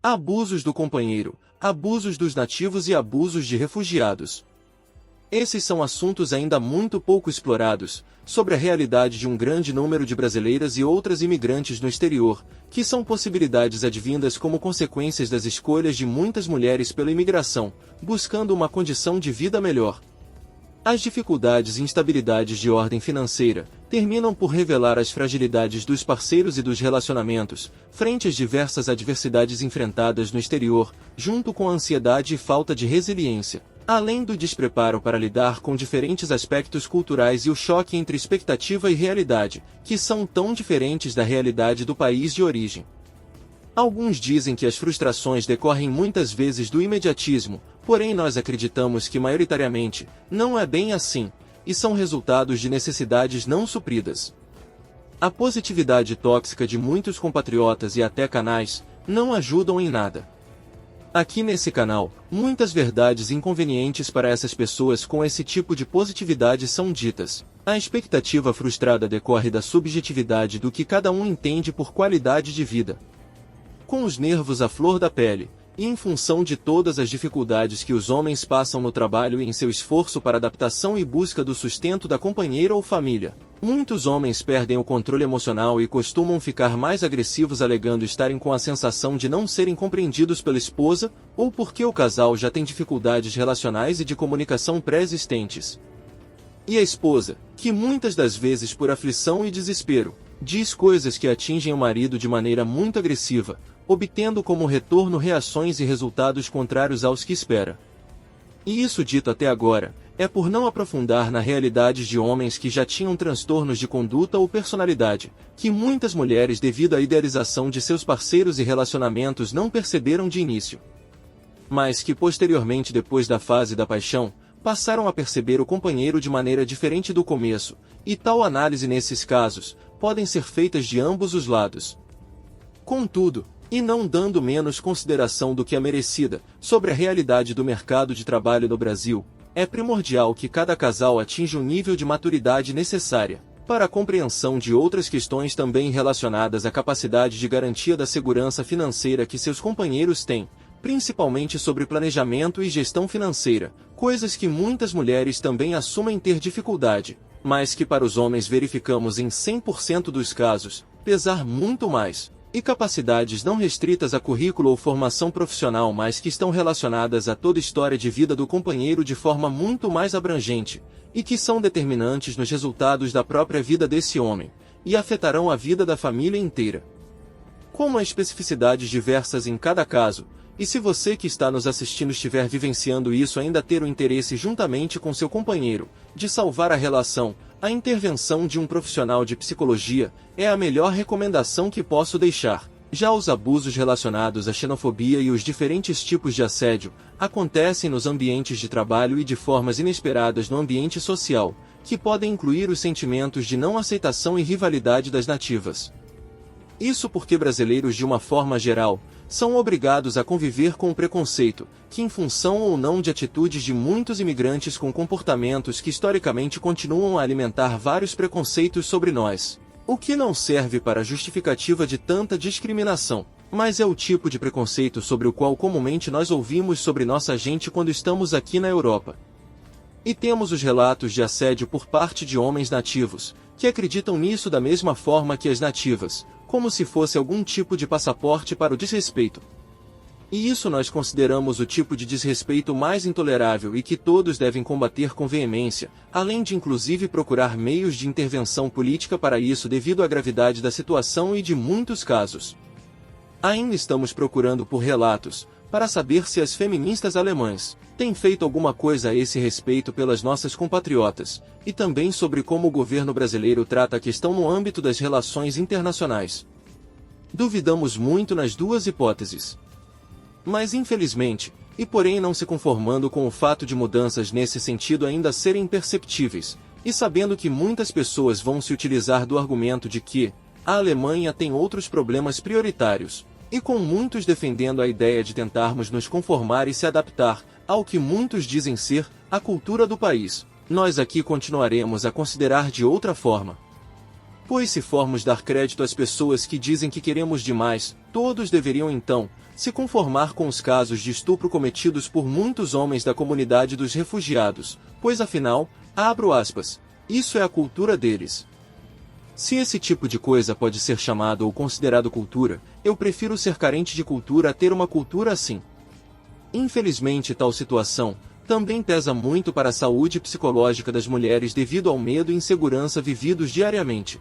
Abusos do companheiro, abusos dos nativos e abusos de refugiados. Esses são assuntos ainda muito pouco explorados, sobre a realidade de um grande número de brasileiras e outras imigrantes no exterior, que são possibilidades advindas como consequências das escolhas de muitas mulheres pela imigração, buscando uma condição de vida melhor. As dificuldades e instabilidades de ordem financeira terminam por revelar as fragilidades dos parceiros e dos relacionamentos, frente às diversas adversidades enfrentadas no exterior, junto com a ansiedade e falta de resiliência, além do despreparo para lidar com diferentes aspectos culturais e o choque entre expectativa e realidade, que são tão diferentes da realidade do país de origem. Alguns dizem que as frustrações decorrem muitas vezes do imediatismo, porém nós acreditamos que maioritariamente não é bem assim, e são resultados de necessidades não supridas. A positividade tóxica de muitos compatriotas e até canais não ajudam em nada. Aqui nesse canal, muitas verdades inconvenientes para essas pessoas com esse tipo de positividade são ditas. A expectativa frustrada decorre da subjetividade do que cada um entende por qualidade de vida. Com os nervos à flor da pele, e em função de todas as dificuldades que os homens passam no trabalho e em seu esforço para adaptação e busca do sustento da companheira ou família, muitos homens perdem o controle emocional e costumam ficar mais agressivos alegando estarem com a sensação de não serem compreendidos pela esposa, ou porque o casal já tem dificuldades relacionais e de comunicação pré-existentes. E a esposa, que muitas das vezes por aflição e desespero, diz coisas que atingem o marido de maneira muito agressiva, obtendo como retorno reações e resultados contrários aos que espera. E isso dito até agora, é por não aprofundar na realidade de homens que já tinham transtornos de conduta ou personalidade, que muitas mulheres devido à idealização de seus parceiros e relacionamentos não perceberam de início. Mas que posteriormente depois da fase da paixão, passaram a perceber o companheiro de maneira diferente do começo, e tal análise nesses casos, podem ser feitas de ambos os lados. Contudo, e não dando menos consideração do que é merecida, sobre a realidade do mercado de trabalho no Brasil, é primordial que cada casal atinja o nível de maturidade necessária para a compreensão de outras questões também relacionadas à capacidade de garantia da segurança financeira que seus companheiros têm, principalmente sobre planejamento e gestão financeira, coisas que muitas mulheres também assumem ter dificuldade, mas que para os homens verificamos em 100% dos casos, pesar muito mais. E capacidades não restritas a currículo ou formação profissional, mas que estão relacionadas a toda a história de vida do companheiro de forma muito mais abrangente, e que são determinantes nos resultados da própria vida desse homem, e afetarão a vida da família inteira. Como há especificidades diversas em cada caso, e se você que está nos assistindo estiver vivenciando isso ainda ter o interesse juntamente com seu companheiro, de salvar a relação, a intervenção de um profissional de psicologia é a melhor recomendação que posso deixar. Já os abusos relacionados à xenofobia e os diferentes tipos de assédio acontecem nos ambientes de trabalho e de formas inesperadas no ambiente social, que podem incluir os sentimentos de não aceitação e rivalidade das nativas. Isso porque brasileiros de uma forma geral, são obrigados a conviver com o preconceito, que em função ou não de atitudes de muitos imigrantes com comportamentos que historicamente continuam a alimentar vários preconceitos sobre nós. O que não serve para justificativa de tanta discriminação, mas é o tipo de preconceito sobre o qual comumente nós ouvimos sobre nossa gente quando estamos aqui na Europa. E temos os relatos de assédio por parte de homens nativos, que acreditam nisso da mesma forma que as nativas, como se fosse algum tipo de passaporte para o desrespeito. E isso nós consideramos o tipo de desrespeito mais intolerável e que todos devem combater com veemência, além de inclusive procurar meios de intervenção política para isso devido à gravidade da situação e de muitos casos. Ainda estamos procurando por relatos, para saber se as feministas alemãs têm feito alguma coisa a esse respeito pelas nossas compatriotas, e também sobre como o governo brasileiro trata a questão no âmbito das relações internacionais. Duvidamos muito nas duas hipóteses. Mas infelizmente, e porém não se conformando com o fato de mudanças nesse sentido ainda serem imperceptíveis, e sabendo que muitas pessoas vão se utilizar do argumento de que a Alemanha tem outros problemas prioritários, e com muitos defendendo a ideia de tentarmos nos conformar e se adaptar ao que muitos dizem ser a cultura do país, nós aqui continuaremos a considerar de outra forma. Pois se formos dar crédito às pessoas que dizem que queremos demais, todos deveriam então se conformar com os casos de estupro cometidos por muitos homens da comunidade dos refugiados, pois afinal, abro aspas, isso é a cultura deles. Se esse tipo de coisa pode ser chamado ou considerado cultura, eu prefiro ser carente de cultura a ter uma cultura assim. Infelizmente, tal situação também pesa muito para a saúde psicológica das mulheres devido ao medo e insegurança vividos diariamente.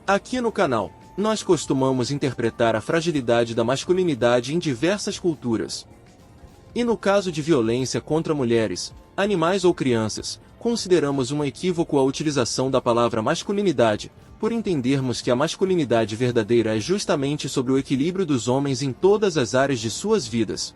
Aqui no canal, nós costumamos interpretar a fragilidade da masculinidade em diversas culturas. E no caso de violência contra mulheres, animais ou crianças, consideramos um equívoco a utilização da palavra masculinidade, por entendermos que a masculinidade verdadeira é justamente sobre o equilíbrio dos homens em todas as áreas de suas vidas.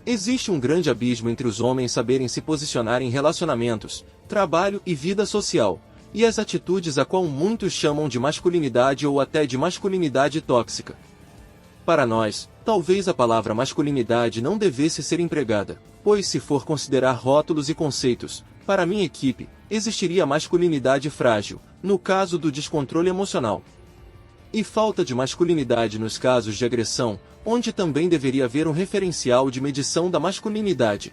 Existe um grande abismo entre os homens saberem se posicionar em relacionamentos, trabalho e vida social, e as atitudes a qual muitos chamam de masculinidade ou até de masculinidade tóxica. Para nós, talvez a palavra masculinidade não devesse ser empregada, pois se for considerar rótulos e conceitos, para minha equipe, existiria masculinidade frágil, no caso do descontrole emocional. E falta de masculinidade nos casos de agressão, onde também deveria haver um referencial de medição da masculinidade.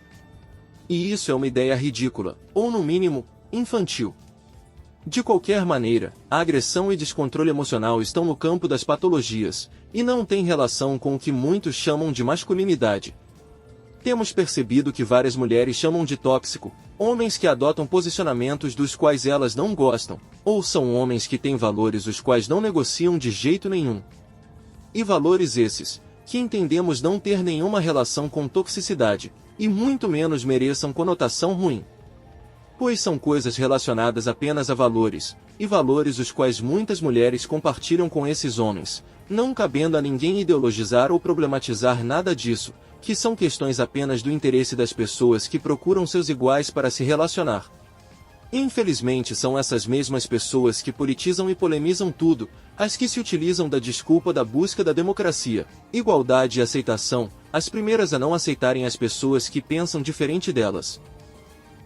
E isso é uma ideia ridícula, ou no mínimo, infantil. De qualquer maneira, a agressão e descontrole emocional estão no campo das patologias, e não têm relação com o que muitos chamam de masculinidade. Temos percebido que várias mulheres chamam de tóxico, homens que adotam posicionamentos dos quais elas não gostam, ou são homens que têm valores os quais não negociam de jeito nenhum. E valores esses, que entendemos não ter nenhuma relação com toxicidade, e muito menos mereçam conotação ruim. Pois são coisas relacionadas apenas a valores, e valores os quais muitas mulheres compartilham com esses homens, não cabendo a ninguém ideologizar ou problematizar nada disso, que são questões apenas do interesse das pessoas que procuram seus iguais para se relacionar. Infelizmente são essas mesmas pessoas que politizam e polemizam tudo, as que se utilizam da desculpa da busca da democracia, igualdade e aceitação, as primeiras a não aceitarem as pessoas que pensam diferente delas.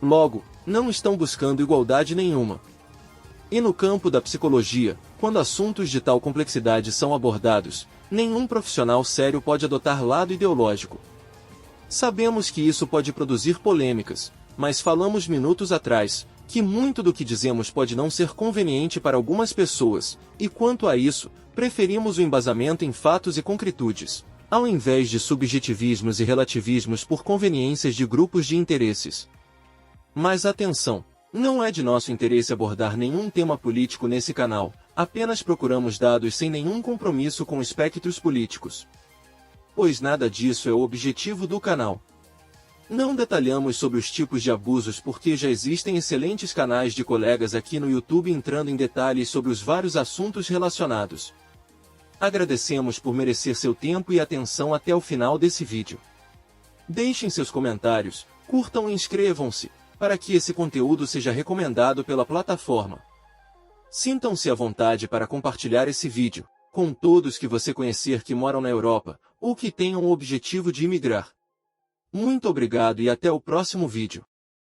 Logo, não estão buscando igualdade nenhuma. E no campo da psicologia, quando assuntos de tal complexidade são abordados, nenhum profissional sério pode adotar lado ideológico. Sabemos que isso pode produzir polêmicas, mas falamos minutos atrás, que muito do que dizemos pode não ser conveniente para algumas pessoas, e quanto a isso, preferimos o embasamento em fatos e concretudes, ao invés de subjetivismos e relativismos por conveniências de grupos de interesses. Mas atenção! Não é de nosso interesse abordar nenhum tema político nesse canal, apenas procuramos dados sem nenhum compromisso com espectros políticos. Pois nada disso é o objetivo do canal. Não detalhamos sobre os tipos de abusos porque já existem excelentes canais de colegas aqui no YouTube entrando em detalhes sobre os vários assuntos relacionados. Agradecemos por merecer seu tempo e atenção até o final desse vídeo. Deixem seus comentários, curtam e inscrevam-se, para que esse conteúdo seja recomendado pela plataforma. Sintam-se à vontade para compartilhar esse vídeo com todos que você conhecer que moram na Europa, ou que tenham o objetivo de imigrar. Muito obrigado e até o próximo vídeo.